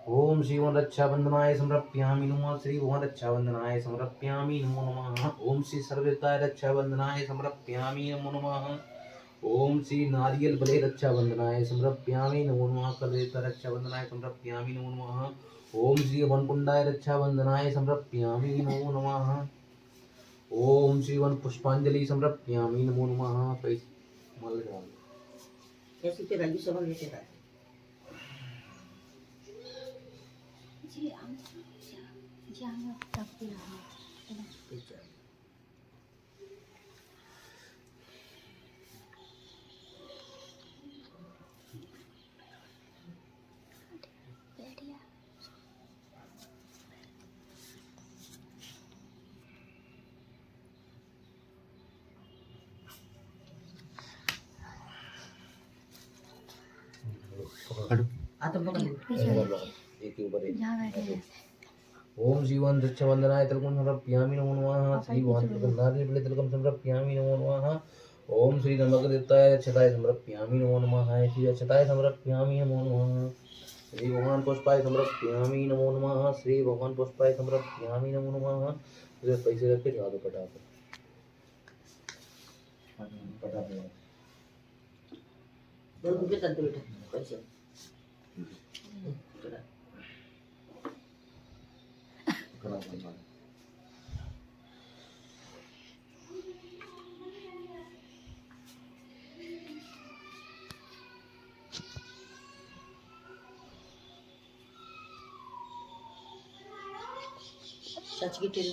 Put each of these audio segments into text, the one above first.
ओम Shri one रक्षाबंधनाय समर्पयामि नमः। श्री भुवन रक्षाबंधनाय समर्पयामि नमो नमः। ओम श्री सर्वताय रक्षाबंधनाय समर्पयामि नमो नमः। ओम श्री नारियल बले रक्षाबंधनाय समर्पयामि नमो नमः। कलरेता रक्षाबंधनाय समर्पयामि नमो नमः। ओम श्री वनकुंडाय रक्षाबंधनाय समर्पयामि नमो नमः। ओम श्री वन पुष्पांजलि समर्पयामि नमो नमः। कैसी पे राजू सब लेके था जी हम तब भी रहा बढ़िया। आता पकड़ एक के ऊपर एक। यहाँ बैठे हैं। ओम जीवन रक्षाबंधनाय तिलकम समर्पयामि नमो नमः। श्री भगवान बले तिलकम समर्पयामि नमो नमः। ओम श्री नमग्रताय रक्षताय समर्पयामि नमो नमः। श्री रक्षताय समर्पयामि नमो नमः। श्री भगवान पुष्पाय समर्पयामि नमो नमः। श्री भगवान पुष्पाय समर्पयामि नमो नमः। इधर पैसे रख के चढ़ा दो पटाखे पटाखे। दो रुपये तक बेटा पैसे सच की टेल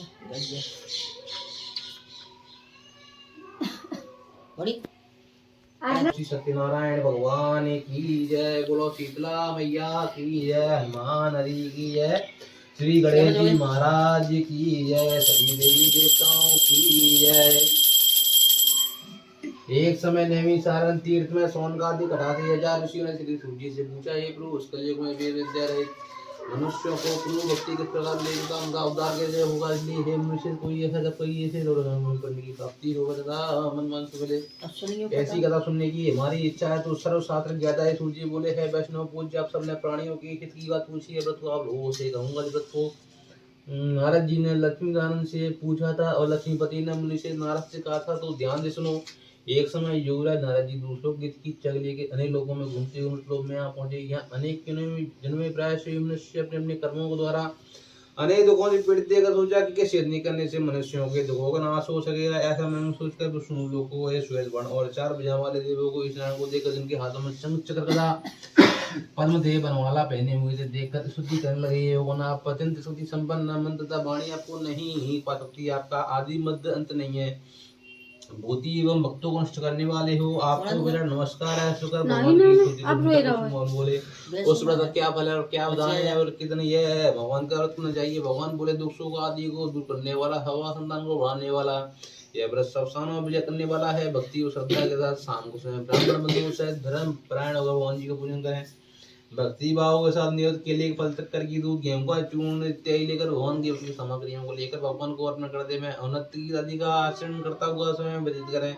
बड़ी श्री सत्यनारायण भगवान की जय। बोलो शीतला मैया की जय। हनुमान हरि की जय। श्री गणेश जी महाराज की जय। सभी देवी देवताओं की जय। एक समय नैमिषारण्य तीर्थ में सोनकादि कटाते 1000 ऋषियों ने श्री सूर्य जी से पूछा, हे प्रभु उस कलयुग में वेद विद्या रहित मनुष्यों को पूर्ण भक्ति किस प्रकार लेगा, उनका उद्धार कैसे होगा। इसलिए हे मनुष्य कोई ऐसा जब कोई ऐसे करने की प्राप्ति होगा तथा मन मन से बोले ऐसी कथा सुनने की हमारी इच्छा है। तो सर्वशास्त्र ज्ञाता है सूर्य बोले, है वैष्णव पूज्य आप सबने प्राणियों की हित की बात पूछी है। व्रत को आप लोगों से कहूंगा। व्रत को नारद जी ने लक्ष्मीनारायण से पूछा था और लक्ष्मीपति ने मुनि से नारद से कहा था। तो ध्यान से सुनो। एक समय योगराज नारद जी दूसरों की इच्छा लेके अनेक लोगों में घूमते हुए उस लोक में आ पहुंचे। यहाँ अनेक जन्मे प्राय से मनुष्य अपने अपने कर्मों के द्वारा अनेक दुखों से पीड़ित देकर सोचा कि कैसे नहीं करने से मनुष्यों के दुखों का नाश हो सकेगा। ऐसा मैंने सोचकर विष्णु लोग को श्वेत वर्ण और 4 भुजा वाले देवों को इस नारायण को देखकर जिनके हाथों में शंख चक्र गदा पद्मदेव बनवाला पहने हुए थे देखकर स्तुति करने लगे। ये होना आप अत्यंत स्तुति संपन्न मंत्र तथा वाणी आपको नहीं पा सकती। आपका आदि मध्य अंत नहीं है। भूति एवं भक्तों को नष्ट करने वाले हो। आपको मेरा नमस्कार है। शुक्र भगवान की स्तुति बोले उस व्रत का क्या फल है और क्या विधान है और कितनी यह है। भगवान का व्रत करना चाहिए। भगवान बोले दुखों को आदि को दूर करने वाला, हवा संतान को बढ़ाने वाला, यह व्रत सब स्थानों में विजय करने वाला है। भक्ति और श्रद्धा के साथ शाम को समय ब्राह्मण बंधुओं से धर्म परायण होकर भगवान जी का पूजन करें। भक्ति भाव के साथ नियत केले के फल चक्कर की दूध गेहूं का चूर्ण इत्यादि लेकर भगवान की अपनी सामग्रियों को लेकर भगवान को अर्पण कर दे। मैं उन्नति की आदि का आचरण करता हुआ समय व्यतीत करें।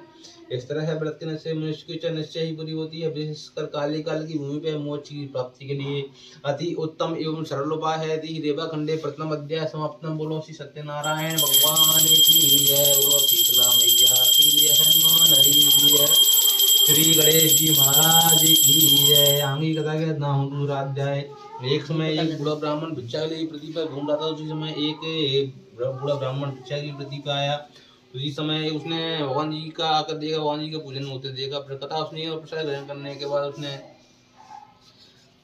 इस तरह है व्रत करने से मनुष्य की इच्छा निश्चय ही पूरी होती है। विशेषकर काली काल की भूमि पर मोक्ष की प्राप्ति के लिए अति उत्तम एवं सरल उपाय है। रेवा खंडे प्रथम अध्याय समाप्तम। बोलो श्री सत्यनारायण भगवान की जय। बोलो शीतला मैया की जय। हनुमान हरि की जय। श्री गणेश जी महाराज की जय। आंगी कथा के नाम दूराध्याय। एक समय एक बूढ़ा ब्राह्मण भिक्षा के लिए पृथ्वी पर घूम रहा था। उसी समय एक बूढ़ा ब्राह्मण भिक्षा के लिए पृथ्वी पर आया। उसी समय उसने भगवान जी का आकर देखा, भगवान जी का पूजन होते देखा। फिर कथा उसने और प्रसाद ग्रहण करने के बाद उसने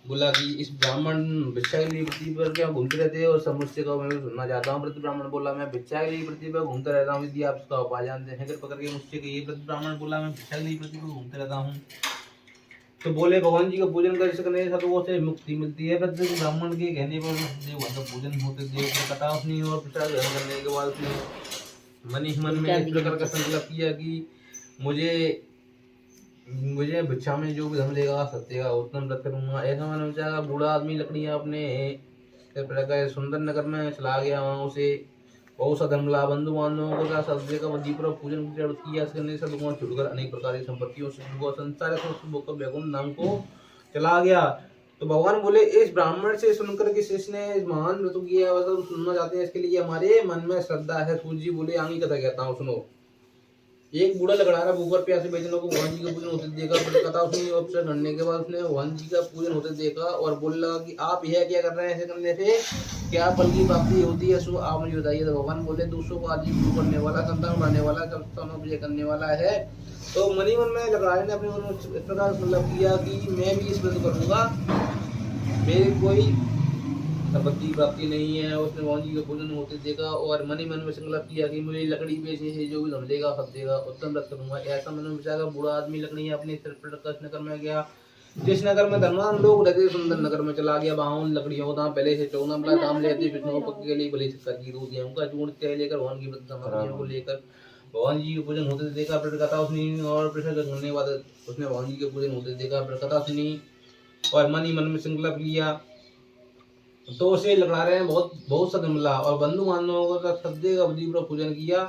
बोला कि इस ब्राह्मण भिक्षा के लिए पृथ्वी पर क्या घूमते रहते हैं और सब मुझसे कहो, मैं भी सुनना चाहता हूँ। वृद्ध ब्राह्मण बोला, मैं भिक्षा के लिए पृथ्वी पर घूमता रहता हूँ, यदि आप उसका उपाय जानते हैं कृपा करके मुझसे कहिए। वृद्ध ब्राह्मण बोला, मैं भिक्षा के लिए पृथ्वी पर घूमते रहता हूँ। तो बोले भगवान जी का पूजन करने से सतुओं से मुक्ति मिलती है। वृद्ध ब्राह्मण के कहने पर देव का पूजन होते देव की कथा सुनी और प्रसाद ग्रहण करने के बाद उसने मन ही मन में इस प्रकार का संकल्प किया कि मुझे भिक्षा में जो भी धन देगा सत्य का उत्तम व्रत करूंगा। ऐसा मैंने विचारा। बूढ़ा आदमी लकड़ियां अपने सुंदर नगर में चला गया। वहां उसे बहुत सा धन मिला। बंधु बांधवों को सत्य का विधिपूर्वक पूजन किया। करने से लोगों छुटकर अनेक प्रकार की संपत्तियों से संसार वैकुंठ नाम को चला गया। तो भगवान बोले इस ब्राह्मण से सुनकर कि शिष्य ने इस महान व्रत किया है, तो सुनना चाहते हैं, इसके लिए हमारे मन में श्रद्धा है। सूर्य जी बोले आगे कथा कहता हूँ सुनो। एक बूढ़ा लकड़ा रहा ऊपर प्यासे बेचने को भगवान जी का पूजन होते देखा, फिर कथा उसने अवसर करने के बाद उसने भगवान जी का पूजन होते देखा और बोलने लगा कि आप यह क्या कर रहे हैं, ऐसे करने से क्या फल की प्राप्ति होती है, सो आप मुझे बताइए। तो भगवान बोले दूसरों को आजीव करने वाला, संतान बढ़ाने वाला, संतानों को विजय करने वाला है। तो मनी मन में लकड़ारे ने अपने मन में इस प्रकार मतलब किया कि मैं भी इस व्रत करूंगा, मेरे कोई संपत्ति प्राप्ति नहीं है। उसने भगवान जी का पूजन होते देखा और मन ही मन में संकल्प किया कि मुझे लकड़ी बेचने से जो भी धन देगा सब देगा, उत्तम व्रत करूंगा। ऐसा मन में विचार कर बूढ़ा आदमी लकड़ी अपने सिर पर रखकर नगर में गया। जिस नगर में धनवान लोग रहते सुंदर नगर में चला गया। वहां उन लकड़ियों को दाम पहले से 14 बड़ा दाम लेते, विष्णु को पक्के के लिए भले शक्कर की दूध गेहूं का चूर्ण तेल लेकर भगवान की व्रत सामग्रियों को लेकर भगवान जी के पूजन होते देखा। फिर कथा सुनी और प्रसाद करने के बाद उसने भगवान जी के पूजन होते देखा। फिर कथा सुनी और मन ही मन में संकल्प लिया, तो उसे लगा रहे हैं बहुत सद मिला और बंधु बांधवों का श्रद्धे का विधि पूरा पूजन किया।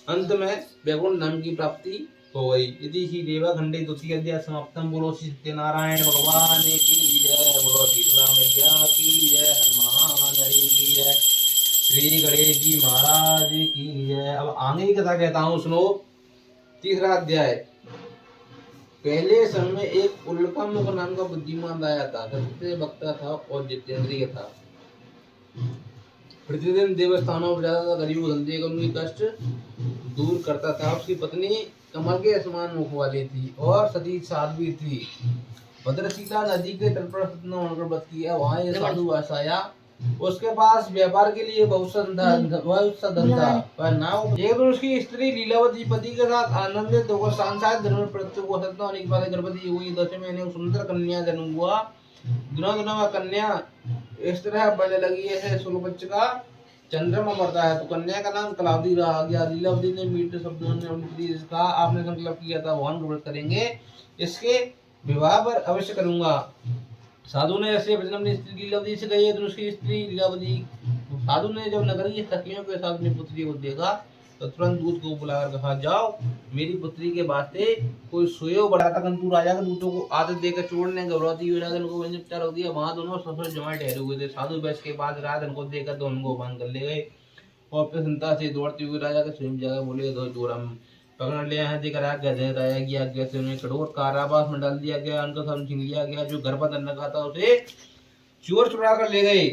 अंत में वैकुंठ धाम की प्राप्ति हो गई। यदि ही देवा खंडे द्वितीय अध्याय समाप्तम। बोलो श्री सत्यनारायण भगवान की जय, बोलो शीतला मैया की जय, हनुमान हरि की जय, श्री गणेश जी महाराज की जय। अब आगे की कथा कहता हूँ सुनो। तीसरा अध्याय। पहले समय में एक उल्कामुख नाम का बुद्धिमान आया था, सत्य वक्ता था और जितेंद्रिय था। प्रतिदिन देवस्थानों पर जाता था, गरीबों धंधे का उनकी कष्ट दूर करता था। उसकी पत्नी कमल के समान मुख वाली थी और सती साध्वी थी। भद्रशीला नदी के तट पर सतना होकर व्रत किया। वहाँ एक साधु आया, उसके पास व्यापार के लिए बहुत सा धन था पर नाव। एक दिन उसकी स्त्री लीलावती पति के साथ आनंदित होकर सांसारिक धर्म में प्रत्येक को सतना होने के बाद गर्भवती हुई। 10वें महीने सुंदर कन्या जन्म हुआ। दिनों दिनों में कन्या इस तरह बढ़ने लगी है शुक्ल पक्ष का चंद्रमा बढ़ता है। तो कन्या का नाम कलावती रहा गया। लीलावती ने मीठे शब्दों में अपनी कहा, आपने संकल्प किया था भगवान को व्रत करेंगे, इसके विवाह पर अवश्य करूंगा। साधु ने ऐसे वचन अपनी स्त्री लीलावती से कही। तो उसकी स्त्री लीलावती साधु ने जब नगरीय सखियों के साथ अपनी पुत्री को देखा तो तुरंत दूत को बुलाकर कहा, जाओ मेरी पुत्री के वास्ते कोई सुयोग बढ़ाता। किंतु राजा के दूतों को आदत देकर चोरने गर्भवती हुई राजन को निपटार हो दिया। वहां दोनों ससुर जमाए ठहरे हुए थे। साधु बैस के बाद राजन को देखकर दोनों को बांध कर ले गए और प्रसन्नता से दौड़ते हुए राजा के स्वयं जाकर बोले, दो चोर हम पकड़ लिया है। देकर आज्ञा दे राजा की आज्ञा से उन्हें कठोर कारावास में डाल दिया गया। उनका धन छीन लिया गया। जो घर पर धन रखा था उसे चोर चुरा कर ले गए।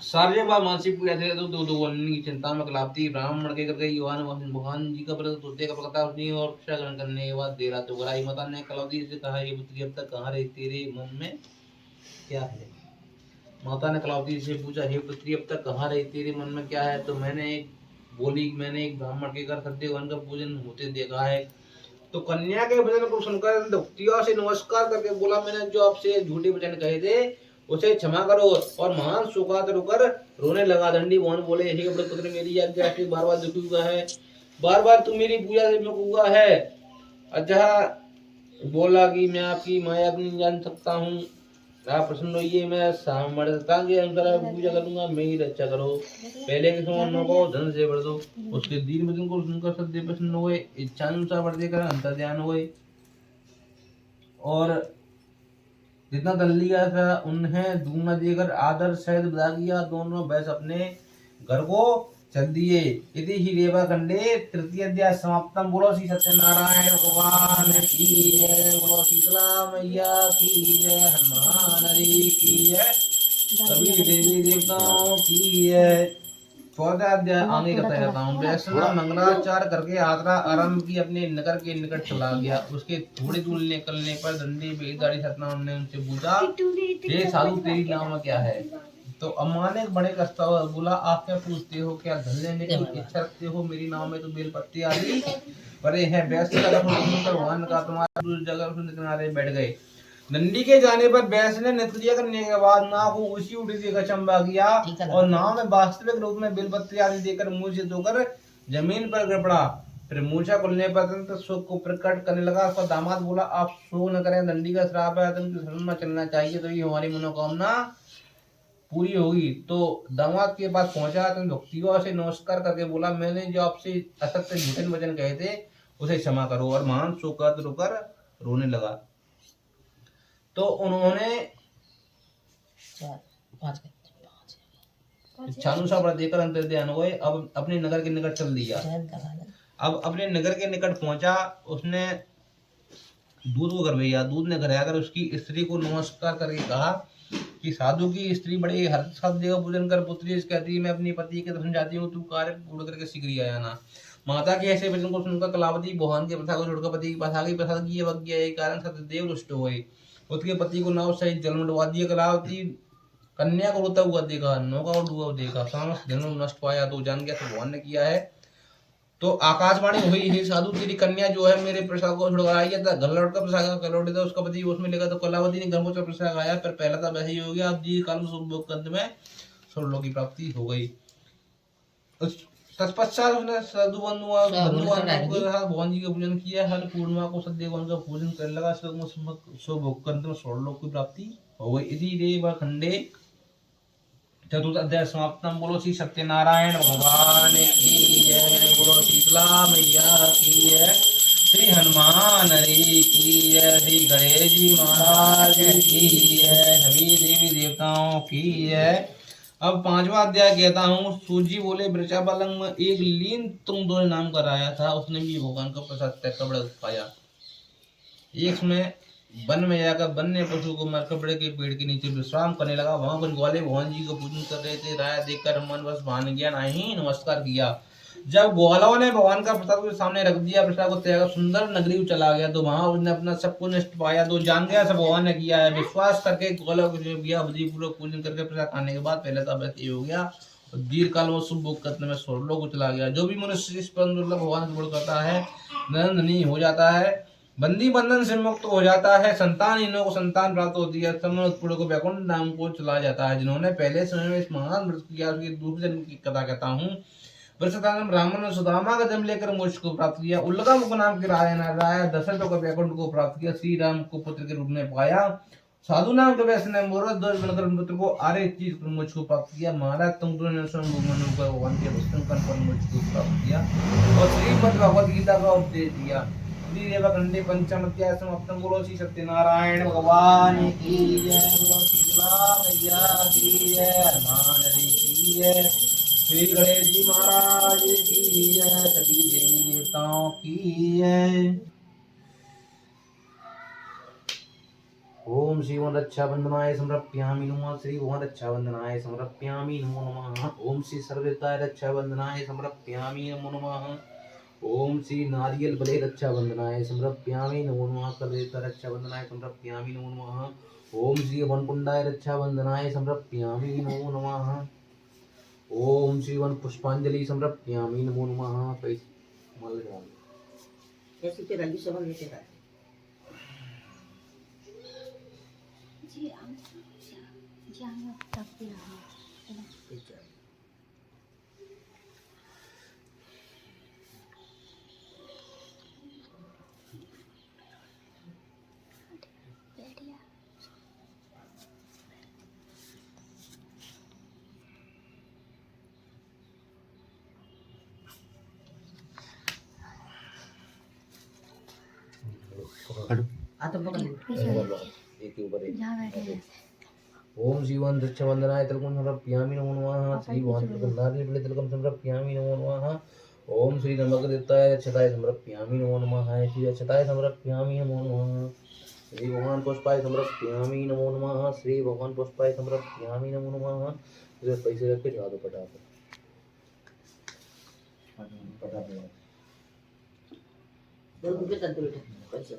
सारे बार मानसिक पीड़ा थे तो दो की चिंता में कलापती ब्राह्मण के करके भगवान जी का व्रत तुरते का पकता उसने और ग्रहण करने के बाद देरा तो गराई माता ने कलावती से कहा, ये पुत्री अब तक कहाँ रही, तेरे मन में क्या है। माता ने कलावती से पूछा, हे पुत्री अब तक कहाँ रही, तेरे मन में क्या है। तो मैंने एक ब्राह्मण के घर सत्यवान का पूजन होते देखा है। तो कन्या के वचन को सुनकर भक्तियों से नमस्कार करके बोला, मैंने जो आपसे झूठे वचन कहे थे उसे क्षमा करो। और महान शोकात रोकर रोने लगा। दंडी मोहन बोले, हे पुत्र मेरी आज्ञा से बार बार दुखी हुआ है, बार बार तुम मेरी पूजा से मुख हुआ है। अच्छा बोला कि मैं आपकी माया नहीं जान सकता हूँ, आप प्रसन्न होइए, मैं सामर्थ्यता के अनुसार पूजा करूंगा, मेरी रक्षा करो। पहले के समान को धन से बढ़ दो। उसके दीन वचन को सुनकर सत्य प्रसन्न हुए, इच्छानुसार बढ़ देकर अंतर ध्यान हुए और जितना धन लिया था उन्हें दूना देकर आदर सहित विदा किया। दोनों भैंस अपने घर को चल दिए। यदि ही रेवा खंडे तृतीय अध्याय समाप्तम। बोलो श्री सत्यनारायण भगवान की जय, बोलो शीतला मैया की जय, हनुमान हरि की जय, सभी देवी देवताओं की जय। 14 अध्याय आगे कथा जाता हूँ। वैष्णव मंगलाचार करके यात्रा आरंभ की, अपने नगर के निकट चला गया। उसके थोड़ी दूर निकलने पर दंडी बेदारी सतनाम ने उनसे पूछा, हे साधु तेरी नाम क्या है। तो अम्मा ने बड़े कष्टाव बोला, आप क्या पूछते हो, क्या धन लेने की इच्छा रखते हो, मेरी नाव में तो बेलपत्ती आदि पड़े हैं। वैष्णव भगवान का तुम्हारा जगह किनारे बैठ गए। नंदी के जाने पर बैस ने नृत्य करने के बाद नाव को उसी उड़ी देकर चंबा किया और नाव में वास्तविक रूप में बेलपत्री आदि देकर मुंह से धोकर जमीन पर गिर पड़ा। फिर मूर्छा खुलने पर शोक को प्रकट करने लगा। उसका दामाद बोला, आप शोक न करें, नंदी का श्राप है, तुमको शरण में चलना चाहिए, तो ये हमारी मनोकामना पूरी होगी। तो दामाद के पास पहुंचा तो भक्तियों से नमस्कार करके बोला, मैंने जो आपसे असत्य झूठे वचन कहे थे उसे क्षमा करो। और महान शोकात रोकर रोने लगा। तो उन्होंने 4 5 इच्छानुसार व्रत देकर अंतर्ध्यान हुए। अब अपने नगर के निकट चल दिया। अब अपने नगर के निकट पहुंचा। उसने दूध को घर भेजा। दूध ने घर आकर उसकी स्त्री को नमस्कार करके कहा कि साधु की स्त्री बड़े हर्ष साधु का पूजन कर पुत्री इस कहती है, मैं अपनी पति के दर्शन जाती हूँ, तू कार्य पूर्ण करके शीघ्र ही आया ना। माता के ऐसे वचन को सुनकर कलावती भगवान के प्रथा को छोड़कर पति के पास आ गई। प्रसाद की अवज्ञा के कारण सत्यदेव रुष्ट हो गए। उसके पति को नाव सहित जल में डुबा दिया। कलावती कन्या को रोता हुआ देखा, नौका और डूबा देखा, समस्त धन नष्ट पाया तो जान गया भगवान ने किया है। तो आकाशवाणी हुई, हे साधु तेरी कन्या जो है मेरे प्रसाद को छुड़वा आई है। घर लौट कर प्रसाद लौटे था उसका पति उसमें लेगा। तो कलावती ने घर को प्रसाद आया, पर पहला था वैसे ही हो गया। अब जी काल में स्वर्गलोक की प्राप्ति हो गई। तत्पश्चात उसने साधु भगवान जी का पूजन किया। हर पूर्णिमा को सदैव का पूजन करने लगा। स्वर्गलोक की प्राप्ति हो गई। इसी देव खंडे चतुर्थ अध्याय समाप्तम। बोलो श्री सत्यनारायण भगवान की जय। बोलो शीतला मैया की जय। श्री हनुमान हरि की जय। श्री गणेश जी महाराज की जय। सभी देवी देवताओं की जय। अब 5वां अध्याय कहता हूँ। सूजी बोले वृषाबलंग में एक लीन तुंगदोर नाम का राजा था। उसने भी भगवान का प्रसाद त्याग बड़ा पाया। एक समय वन में जाकर वन्य पशु को मारकर बड़े के पेड़ के नीचे विश्राम करने लगा। वहां पर ग्वाले भगवान जी को पूजन कर रहे थे। राजा देखकर मन बस भान गया, नहीं नमस्कार किया। जब ग्वालों ने भगवान का प्रसाद के सामने रख दिया, प्रसाद को त्याग सुंदर नगरी में चला गया। तो वहां उसने अपना सब कुछ नष्ट पाया। तो जान गया सब भगवान ने किया है। विश्वास करके ग्वालों को गया बुद्धिपूर्वक पूजन करके प्रसाद खाने के बाद पहले तो वैसे हो गया। दीर्घ काल में शुभ भोग करने में स्वर्गलोक को चला गया। जो भी मनुष्य इस पर भगवान से बोल करता है नहीं हो जाता है, बंदी बंधन से मुक्त हो जाता है, संतानहीनों को संतान प्राप्त होती है, समूढ़ को वैकुंठ धाम को चला जाता है। जिन्होंने पहले समय में इस महान व्रत किया उसके दूसरे जन्म की कथा कहता हूँ। ब्राह्मण ने सुदामा का जन्म लेकर मोक्ष को प्राप्त किया। उल्लका नाम के राजा दशरथ को वैकुंठ को प्राप्त किया। श्री राम को पुत्र के रूप में पाया। साधु नाम के वैसे ने दोष बनकर पुत्र को आर्य चीज मोक्ष को प्राप्त किया। महाराज तुम ने भगवान के भक्तों पर मोक्ष को प्राप्त किया और श्रीमद् भगवद गीता का उपदेश दिया। खंडे पंचम अध्याय समाप्तम। बोलो श्री सत्यनारायण भगवान की जय। बोलो शीतला मैया की जय। हनुमान जी की जय। श्री गणेश जी महाराज की जय। सभी देवी देवताओं की जय। ओम श्री रक्षाबंधनाय समर्पयामि नमः। श्री भगवान रक्षाबंधनाय समर्पयामि नमो नमः। ओम श्री सर्वताय रक्षाबंधनाय समर्पयामि नमो नमः। ओम श्री नारियल बले रक्षाबंधनाय समर्पयामि नमो नमः। कलरेता रक्षाबंधनाय समर्पयामि नमो नमः। ओम श्री वनकुंडाय रक्षाबंधनाय समर्पयामि नमो नमः। ओम श्री वन पुष्पांजलि समर्पयामि नमो नमः। कैसी तेरा जी समझ में तेरा जी हम तब रहा बढ़िया। आत्म पकड़ एक के ऊपर एक। जहाँ बैठे हैं ओम शिवन रक्षाबंधनाय तिलकम समर्पयामि नमो नमः। श्री भगवान नारियल तिलकम समर्पयामि नमो नमः। ओम श्री नमग्रताय रक्षताय समर्पयामि नमो नमः। श्री रक्षताय समर्पयामि नमो नमः। श्री भगवान पुष्पाय समर्पयामि नमो नमः। श्री भगवान पुष्पाय समर्पयामि नमो नमः। इधर पैसे रख के चढ़ा दो पटाखे। दो रुपये तक बेटा पैसे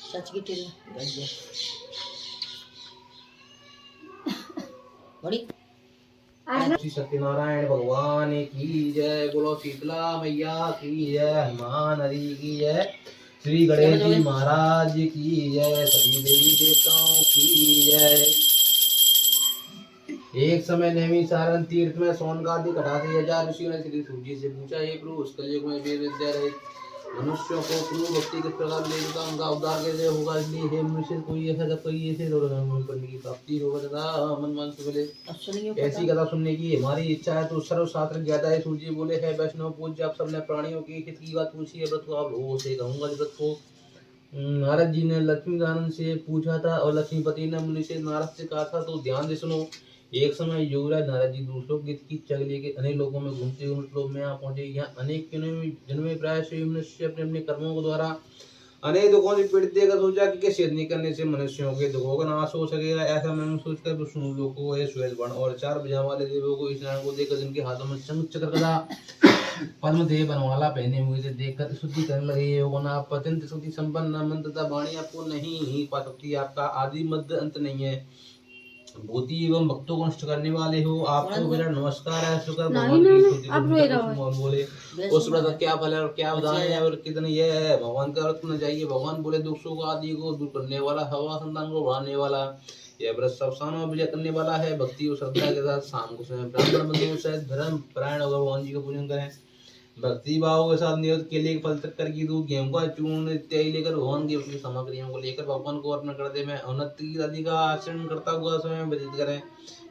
सच की टेल बड़ी श्री सत्यनारायण भगवान की जय। बोलो शीतला मैया की जय। हनुमान हरि की जय। श्री गणेश जी महाराज की जय। सभी देवी देवताओं की जय। एक समय नैमिषारण्य तीर्थ में सोनकादि 88,000 ऋषियों ने श्री सूत जी से पूछा, हे प्रभु उस कलयुग में वेद विद्या रहित मनुष्यों को पूर्व भक्ति किस प्रकार लेगा उनका उद्धार कैसे होगा, इसलिए हे मनुष्य कोई ऐसा जब कोई ऐसे करने की प्राप्ति होगा तथा मन मन से बोले अब सुनिए ऐसी कथा सुनने की हमारी इच्छा है तो सर्वशास्त्र ज्ञाता है। सूर्य बोले है वैष्णव पूज्य, आप सबने प्राणियों की हित की बात पूछी है, व्रत को आप लोगों से कहूंगा। इस व्रत को नारद जी ने लक्ष्मीनारायण से पूछा था और लक्ष्मीपति ने मुनि से नारद से कहा था, तो ध्यान से सुनो। एक समय योगराज नारद जी दूसरों की इच्छा के लिए अनेक लोगों में घूमते हुए लोक में आ पहुंचे। यहाँ अनेक जन्मे प्राय से मनुष्य अपने अपने कर्मों के द्वारा अनेक दुखों से पीड़ित देकर सोचा कि सिद्धि करने से मनुष्यों के दुखों का नाश हो सकेगा। ऐसा मैंने सोचकर विष्णु लोग को श्वेत वर्ण और 4 भुजा वाले देवों को इस नारायण को देखकर जिनके हाथों में शंख चक्र गदा पद्म देव बनवाला पहने हुए थे देखकर शुद्धि करने लगे। होना अत्यंत शक्ति संपन्न मंत्र तथा वाणी आपको नहीं पा सकती, आपका आदि मध्य अंत नहीं है। भूति एवं भक्तों को नष्ट करने वाले हो, आपको मेरा नमस्कार है। शुक्र भगवान की स्तुति बोले उस व्रत का क्या फल है और क्या विधान है और कितनी यह है। भगवान का व्रत करना चाहिए। भगवान बोले दुखों को आदि को दूर करने वाला, हवा संतान को बढ़ाने वाला, यह व्रत सब सानों विजय करने वाला है। भक्ति और श्रद्धा के साथ शाम को समय ब्राह्मण बंधुओं से धर्म परायण होकर भगवान जी का पूजन करें। भक्ति भाव के साथ नियत के लिए फल चक्कर की दूध गेहूं का चूर्ण इत्यादि लेकर भगवान की अपनी सामग्रियों को लेकर भगवान को अर्पण कर दे। मैं उन्नति आदि का आचरण करता हुआ समय व्यतीत करें।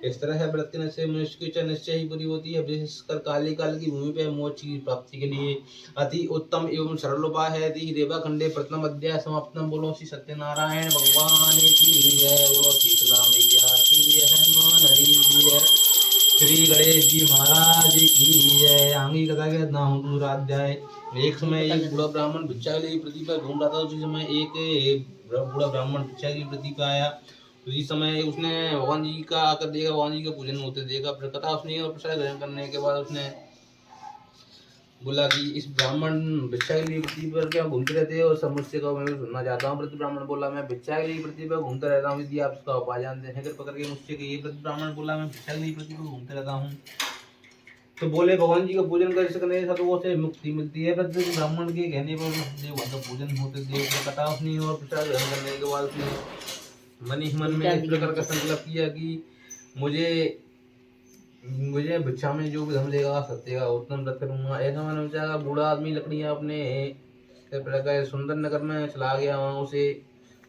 इस तरह है व्रत करने से मनुष्य की इच्छा निश्चय ही पूरी होती है। विशेषकर काली काल की भूमि पर मोक्ष की प्राप्ति के लिए अति उत्तम एवं सरल उपाय है। रेवा खंडे प्रथम अध्याय समाप्तम। बोलो श्री सत्यनारायण भगवान की जय। बोलो शीतला मैया की जय। हनुमान हरि की जय। श्री गणेश जी महाराज की जय। आंगी कथा के नाम दूसरा अध्याय। एक समय एक बूढ़ा ब्राह्मण भिक्षा के लिए पृथ्वी पर घूम रहा था। उसी समय एक बूढ़ा ब्राह्मण भिक्षा की पृथ्वी पर आया। उसी समय उसने भगवान जी का आकर देखा, भगवान जी का पूजन होते देखा। फिर कथा उसने और प्रसाद ग्रहण करने के बाद उसने बोला कि इस ब्राह्मण भिक्षा के लिए पृथ्वी पर क्या घूमते रहते हैं और सब मुझसे कहो, मैं भी सुनना चाहता हूँ। वृद्ध ब्राह्मण बोला, मैं भिक्षा के लिए पृथ्वी पर घूमता रहता हूँ, यदि आप उसका उपाय जानते हैं कृपा करके मुझसे कहिए। वृद्ध ब्राह्मण बोला, मैं भिक्षा के लिए पृथ्वी पर घूमता रहता हूँ। तो बोले भगवान जी का पूजन कर सकने सतुओं से मुक्ति मिलती है। वृद्ध ब्राह्मण के कहने पर देव का पूजन होते देव को कथा उसने और प्रसाद ग्रहण करने के बाद उसने मन ही मन में इस प्रकार का संकल्प किया कि मुझे भिक्षा में जो भी धन देगा सत्य का उत्तम व्रत करूंगा। ऐसा मैंने विचारा। बूढ़ा आदमी लकड़ियां अपने प्रकार सुंदर नगर में चला गया। वहां उसे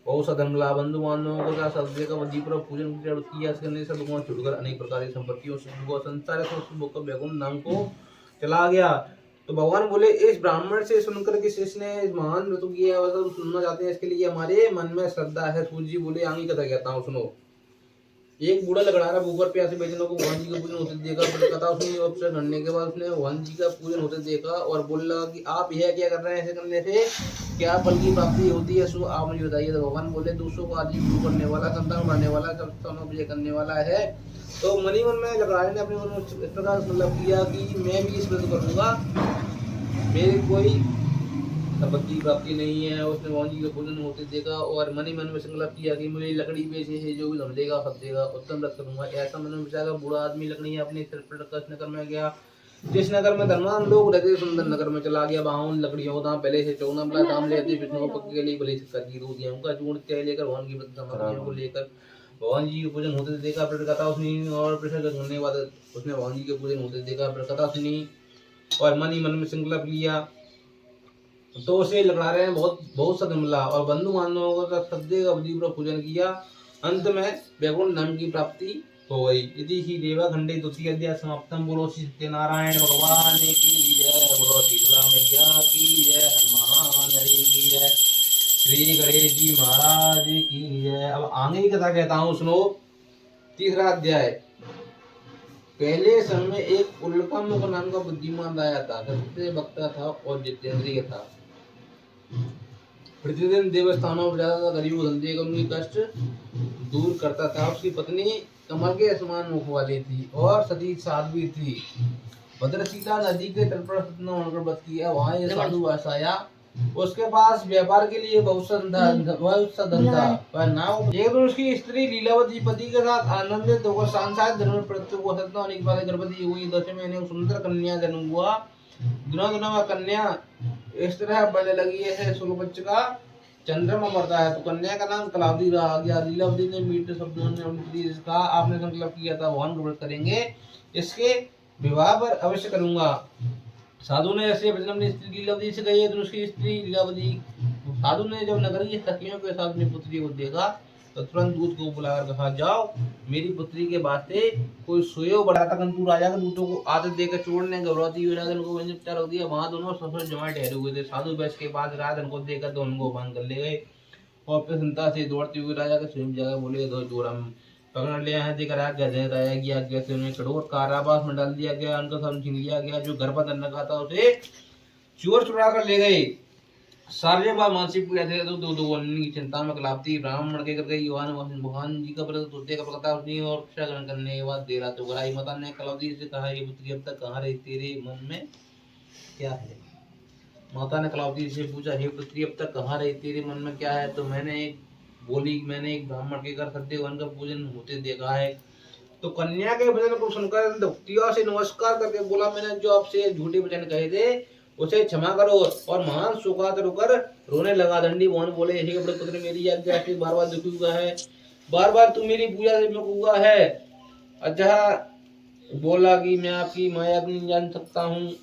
बहुत सा धन मिला। बंधु बांधवों को सत्य का विधिपूर्वक पूजन किया। करने से लोगों छुटकर अनेक प्रकार की संपत्तियों संसार वैकुंठ नाम को चला गया। तो भगवान बोले, इस ब्राह्मण से सुनकर कि शिष्य ने महान व्रत किया सुनना चाहते हैं, इसके लिए हमारे मन में श्रद्धा है। सूर्य जी बोले, आगे कथा कहता हूँ सुनो। एक बूढ़ा लकड़हारा भूखर प्यासे बैजनों को भगवान जी का पूजन होते देखा। कथा सुनी और प्रसाद करने के बाद उसने भगवान जी का पूजन होते देखा और बोलने लगा कि आप यह क्या कर रहे हैं, ऐसे करने से क्या फल की प्राप्ति होती है, सो आप मुझे बताइए। तो भगवान बोले, दूसरों को आदि दूर करने वाला, संतान बढ़ाने वाला, सब विजय करने वाला है। तो मनी मन में लकड़हारे ने अपने मन में इस प्रकार संकल्प किया कि मैं भी इस व्रत करूंगा, मेरे कोई संपत्ति प्राप्ति नहीं है। उसने भगवान जी का पूजन होते देखा और मन ही मन में संकल्प किया कि मुझे लकड़ी पे से जो भी धन देगा सब देगा, उत्तम व्रत करूंगा। ऐसा मन में विचार बूढ़ा आदमी लकड़ियां अपने सिर पर रखकर नगर में गया। जिस नगर में धनवान लोग रहते सुंदर नगर में चला गया। वहां उन लकड़ियों को दाम पहले से चौगुना बड़ा दाम लेते। विष्णु को पक्के के लिए भले शक्कर की दूध गेहूं का चूर्ण इत्यादि लेकर भगवान की व्रत सामग्रियों को लेकर भगवान जी के पूजन होते देखा। फिर कथा सुनी और प्रसाद करने के बाद उसने भगवान जी के पूजन होते देखा। फिर कथा सुनी और मन ही मन में संकल्प लिया। तो उसे लकड़हारे ने बहुत सा धन मिला और बंधु बांधवों का सत्य का विधिपूर्वक पूजन किया। अंत में वैकुंठ धाम की प्राप्ति हो गई। यदि ही रेवा खंडे द्वितीय अध्याय समाप्तम। बोलो श्री सत्यनारायण भगवान की जय। बोलो शीतला मैया की जय। हनुमान हरि की जय। श्री गणेश जी महाराज की जय। अब आगे की कथा कहता हूँ सुनो। तीसरा अध्याय। पहले समय एक उल्कामुख नाम का बुद्धिमान राजा था। सत्य वक्ता था और जितेंद्रिय था। प्रतिदिन देवस्थानों पर जाता था, गरीबों धंधे उनकी कष्ट दूर करता था। उसकी पत्नी कमल के समान मुख वाली थी और सती साध्वी थी। भद्रशीला नदी के तट पर सतना होकर बस किया। वहाँ एक साधु आया। उसके पास व्यापार के लिए बहुत सा धन था पर नाव। एक दिन उसकी स्त्री लीलावती पति के साथ आनंदित होकर सांसारिक धर्म में प्रवृत्त हुआ। सतना होने के बाद गर्भवती हुई। 10वें महीने सुंदर कन्या जन्म हुआ। दिनों में कन्या इस तरह बढ़ने लगी है सूर्यवंश का चंद्रमा मरता है। तो कन्या का नाम कलावती रहा गया। लीलावती ने मीठे शब्दों ने कहा, आपने संकल्प किया था भगवान का व्रत करेंगे, इसके विवाह पर अवश्य करूंगा। साधु ने ऐसे वचन अपनी स्त्री लीलावती से कही तो उसकी स्त्री लीलावती। साधु ने जब नगर की सखियों के साथ अपनी पुत्री को देखा तो तुरंत दूत को बुलाकर कहा, जाओ मेरी पुत्री के वास्ते कोई सोयो बढ़ाता कंतु राजा के दूतों को आदत देकर चोड़ने गौरवती राजन को वंचित रख दिया। वहां दोनों ससुर जमाए ठहरे हुए थे। साधु बैस के बाद राजन को देखकर दोनों को बांध कर ले गए और प्रसन्नता से दौड़ते हुए राजा के स्वयं जगह बोले, दो जोरम पकड़ लिया है, देकर आज्ञा दे राजा की आज्ञा से उन्हें कठोर कारावास में डाल दिया गया। उनका सब छीन लिया गया। जो घर पर धन रखा था उसे चोर चुरा कर ले गए। सारे बार मानसिक पीड़ा थे तो दो की चिंता में कलापती ब्राह्मण के कर गई। भगवान जी का व्रत तोते का प्रताप अपनी और रक्षा ग्रहण करने के बाद देरा तो गराई माता ने कलावती से कहा, ये पुत्री अब तक कहाँ रही, तेरे मन में क्या है? माता ने कलावती से पूछा, हे पुत्री अब तक कहाँ रही, तेरे मन में क्या है? तो मैंने एक ब्राह्मण के घर सत्यवान का पूजन होते देखा है। तो कन्या के वचन को सुनकर भक्तियों से नमस्कार करके बोला, मैंने जो आपसे झूठे वचन कहे थे उसे क्षमा करो। और महान शोकातुर होकर रोने लगा। दंडी मोहन बोले, हे बड़े पुत्र, मेरी आज्ञा से बार बार दुखी हुआ है, बार बार तू मेरी पूजा से मुख हुआ है। अच्छा बोला कि मैं आपकी माया नहीं जान सकता हूँ,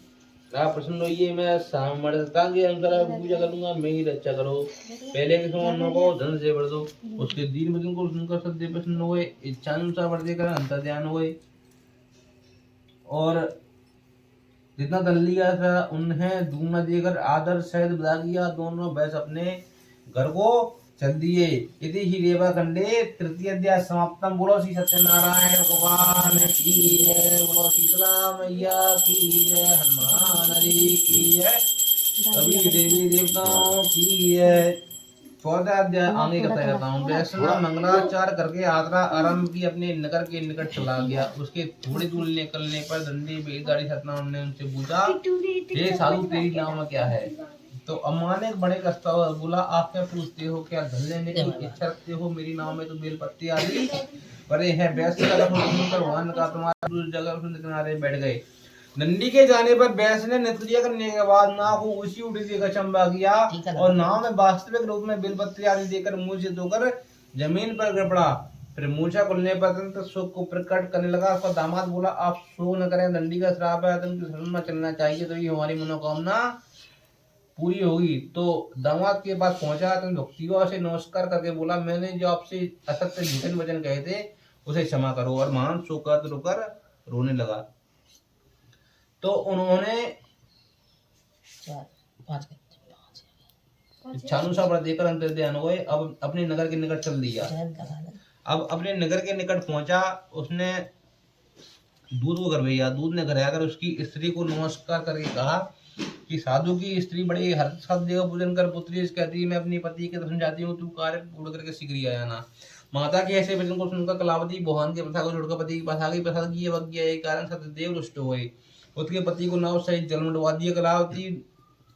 आप प्रसन्न होइए, मैं सामर्थ्यता के अनुसार पूजा करूंगा, मेरी रक्षा करो। पहले के समान को धन से भर दो। उसके दीन वचन को सुनकर सत्य प्रसन्न हुए, इच्छानुसार बढ़ देकर अंतर ध्यान हुए और जितना धन लिया था उन्हें दूना देकर आदर सहित विदा किया। दोनों भैंस अपने घर को चल दिए। इति ही रेवा खंडे तृतीय अध्याय समाप्तम। बोलो श्री सत्यनारायण भगवान की जय, बोलो शीतला मैया की जय, हनुमान जी की जय, सभी देवी देवताओं की जय। 14 अध्याय आगे कहता जाता हूँ। वैष्णव मंगलाचार करके यात्रा आरंभ की, अपने नगर के निकट चला गया। उसके थोड़ी दूर निकलने पर दंडी बैलगाड़ी सतनाम ने उनसे पूछा, हे साधु, तेरी नाम क्या है? तो अम्मा ने बड़े कष्ट बोला, आप क्या पूछते हो, क्या धन लेने की इच्छा रखते हो? मेरी नाव में तो बेलपत्ती आदि पड़े हैं। वैश्य का भगवान का तुम्हारा जगह किनारे बैठ गए। नंदी के जाने पर बैस ने नृत्य करने के बाद नाव को उसी उड़ी देकर चंबा किया और नाव में वास्तविक रूप में बेलपत्ती आदि देकर मुंह से धोकर जमीन पर गिर पड़ा। फिर मूर्छा खुलने पर अत्यंत शोक को प्रकट करने लगा। उसका दामाद बोला, आप शोक न करें, दंडी का श्राप है, तुम शरण में चलना चाहिए तो ये हमारी मनोकामना पूरी होगी। तो दामाद के पास पहुंचा तो भक्तियों से नमस्कार करके बोला, मैंने जो आपसे असत्य झूठे वचन कहे थे उसे क्षमा करो। और महान शोकातुर होकर रोने लगा। तो उन्होंने इच्छानुसार व्रत देकर अंतर ध्यान हुए। अब अपने नगर के निकट चल दिया। अब अपने नगर के निकट पहुंचा। उसने दूध को घर भेजा। दूध ने घर आकर उसकी स्त्री को नमस्कार करके कहा कि साधु की स्त्री बड़े हर्ष साथ देव पूजन कर पुत्री कहती, मैं अपनी पति के दर्शन जाती हूँ, तू कार्य पूर्ण करके शीघ्र आ जाना। माता के ऐसे वचन को सुनकर कलावती भगवान के प्रसाद को छोड़कर पति के पास आ गई। प्रसाद की अवज्ञा के कारण सत्यदेव रुष्ट हो गए। उसके पति को नाव सहित जल में डुबा दिया। कलावती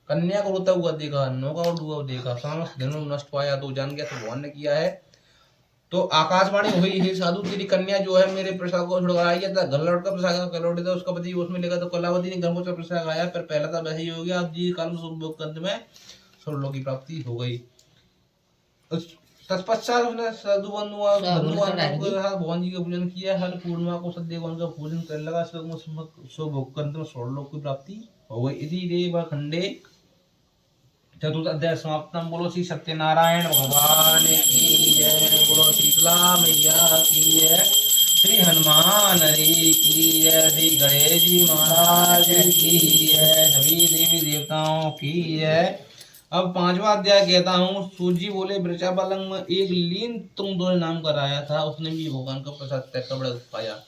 कन्या को रोता हुआ देखा, नौका को डूबा देखा, समस्त धन नष्ट पाया तो जान गया तो भगवान ने किया है। तो आकाशवाणी हुई, हे साधु, तेरी कन्या जो है मेरे प्रसाद को छुड़वाई था। घर लौटकर प्रसाद लौटे था, उसका पति उसमें लेगा। तो कलावती ने घर को प्रसाद आया, पर पहला था वैसे ही हो गया। अब जी काल में स्वर्गलोक की प्राप्ति हो गई। तत्पश्चात उसने साधु भगवान जी का पूजन किया। हर पूर्णिमा को सत्यवान का पूजन करने लगा। स्वर्गलोक की प्राप्ति हो गई। इसी रेवा खंडे चतुर्थ अध्याय समाप्तम। बोलो श्री सत्यनारायण भगवान की जय, बोलो शीतला मैया की जय, श्री हनुमान जी की जय, श्री गणेश जी महाराज की जय, सभी देवी देवताओं की जय। अब 5वां अध्याय कहता हूँ। सूजी बोले, वृषाबलंग में एक लीन तुम दो नाम कराया था, उसने भी भगवान का प्रसाद त्याग कर बड़ा पाया।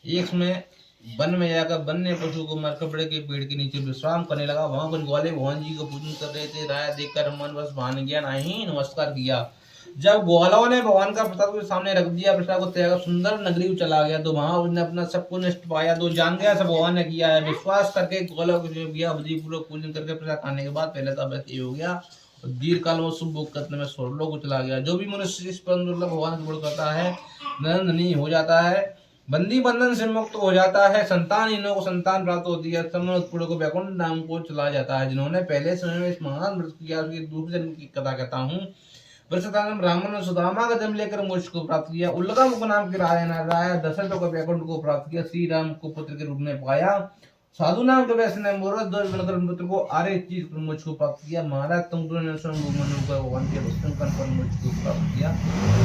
एक समय वन में जाकर वन ने पशु को मारकर बड़े के पेड़ के नीचे विश्राम करने लगा। वहां कुछ ग्वाले भगवान जी का पूजन कर रहे थे। राय देखकर मन बस भान गया, नहीं नमस्कार किया। जब ग्वालों ने भगवान का प्रसाद के सामने रख दिया, प्रसाद को त्याग सुंदर नगरी चला गया। तो वहां उसने अपना सब कुछ नष्ट पाया। तो जान गया सब भगवान ने किया है। विश्वास करके ग्वालों को विधि पूर्वक पूजन करके प्रसाद खाने के बाद पहले तो वैसे हो गया। दीर्घ काल में शुभ भोग करने में स्वर्गलोक को चला गया। जो भी मनुष्य इस पर भगवान से करता है धनी हो जाता है, बंदी बंधन से मुक्त हो जाता है, संतानहीनों को संतान प्राप्त होती है, उत्पीड़कों को वैकुंठ धाम को चला जाता है। जिन्होंने पहले समय में इस महान व्रत किया उसकी दूसरे जन्म की कथा कहता हूँ। वृषभानन ब्राह्मण ने सुदामा का जन्म लेकर मोक्ष को प्राप्त किया। उल्लका मुख नाम के राजा दशरथ को वैकुंठ को प्राप्त किया। श्री राम को पुत्र के रूप में पाया साधु नाम तो वैसे नहीं मोर दो पुत्र को आरे चीज मुझको प्राप्त किया महाराज तुम दोनों स्वयं मनु को भगवान के भक्तों पर मुझको प्राप्त किया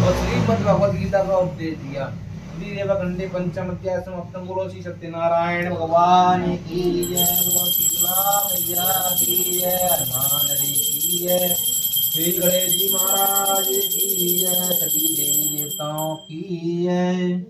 और श्रीमद् भगवद गीता का उपदेश दिया। श्रीदेव खंडे पंचम अध्याय समाप्तम। बोलो श्री सत्यनारायण भगवान की जय। बोलो शीतला मैया की जय। हनुमान जी की जय। श्री गणेश जी महाराज की जय। सभी देवी देवताओं की जय।